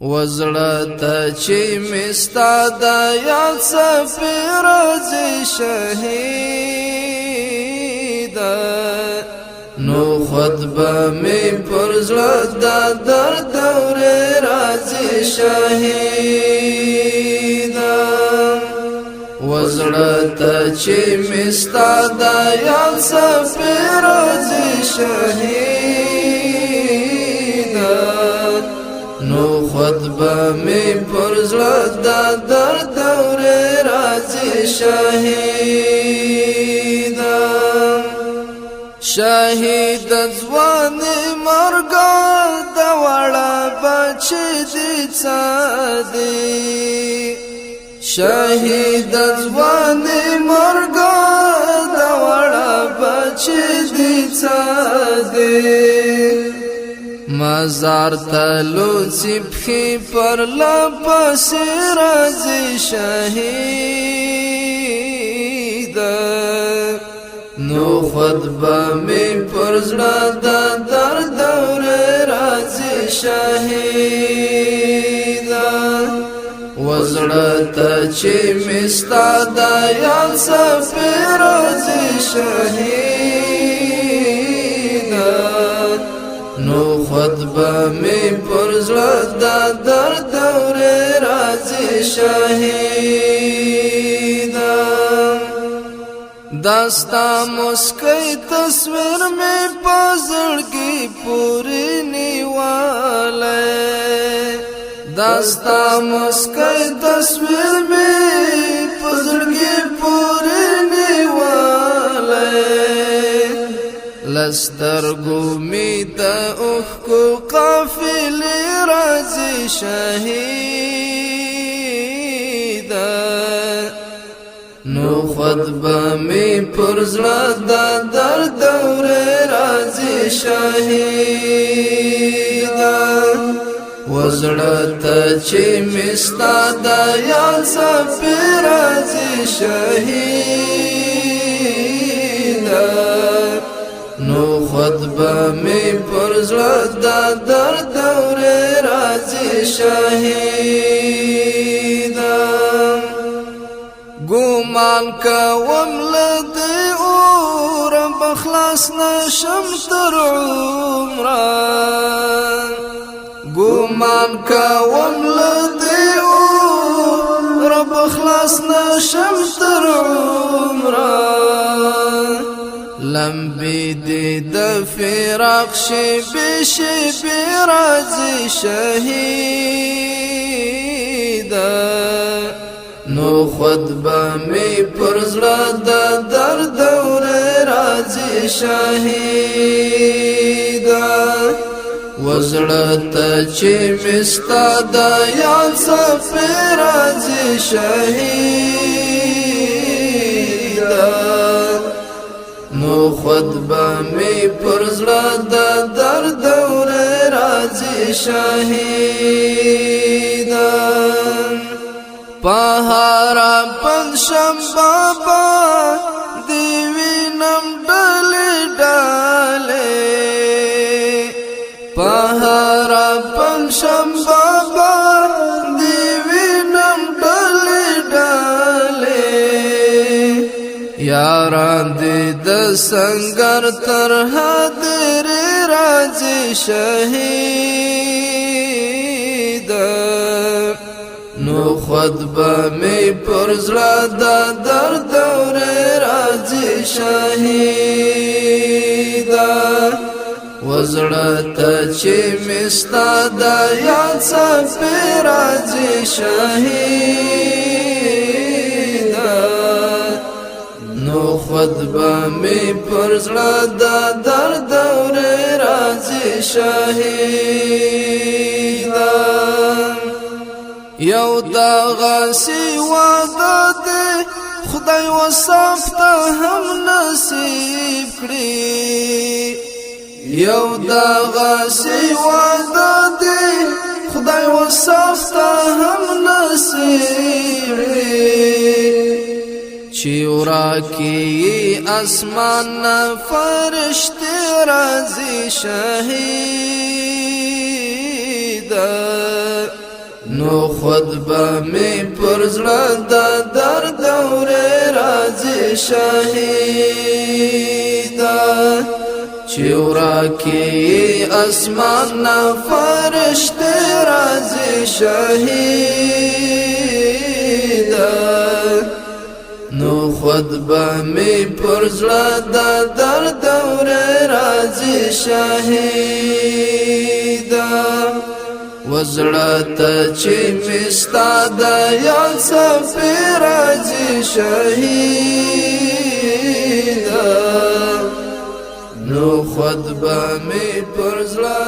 وزړه ته چې مستا د یاد سفیر راځي شهید نو خطبه می پر زړه د درد دورې راځي شهید وزړه ته چې مستا د یاد سفیر راځي شهید نو خطبه می پر زړه د درد دورې راځي شهید شهید ځوان مرګ د وړه بچی دي څادي شهید ځوان مرګ د وړه بچی دي څادي مزار تلو سپخی پر لپس رازی شهید نو خطبه می پر زړه د درد دورې رازی شهید وزړه ته چې مستا د یاد سفیر رازی شهید نو خطبه می پر زړه د درد دورې راځي شهید داستا مسکی تصویر می په زړګي پوری نیواله داستا مسکی تصویر می په زړګي پوری نیواله لسترګو می د اوښکو قافلې راځي شهید نو خطبه می پر زړه د درد دورې راځي شهید وزړه ته چې مستا د یاد سفیر راځي شهید نو خطبه می پر زړه د درد دورې راځي شهید ګومان کوم له دې اور بخلاص نشم تر عمره ګومان کوم له دې اور بخلاص نشم تر عمره لمبی دی د فراق شبی شبی راځي شهید نو خطبه می پر زړه د درد دورې راځي شهید وزړه ته چې مستا د یاد سفیر راځي شهید نو خطبه می پر زړه د درد دورې راځي شهید په هر پنځشنبه دی وینم ډلې ډلې په هر پنځشنبه دی وینم ډلې ډلې یاران دې د سنگر تر حاضر راځي شهید نو خطبه می پر زړه د درد دورې راځي شهید وزړه ته چې مستا د یاد سفیر راځي شهید نو خطبه می پر زړه د درد دورې راځي شهید یو دغه سی وعده دی خدای وصف ته هم نصیب کړي یو دغه سی وعده دی خدای وصف ته هم نصیب کړي چې ورکی اسمان فرشتي راځي شهید نو خود به می پرزړه د درد دورې راځي شهیدا چې ورکی اسمان نه فرشته راځي شهیدا نو خود به می پرزړه د درد دورې راځي شهیدا وزړه ته چې مستا د یاد سفر راځي شهیدا نو خود به می پرزړه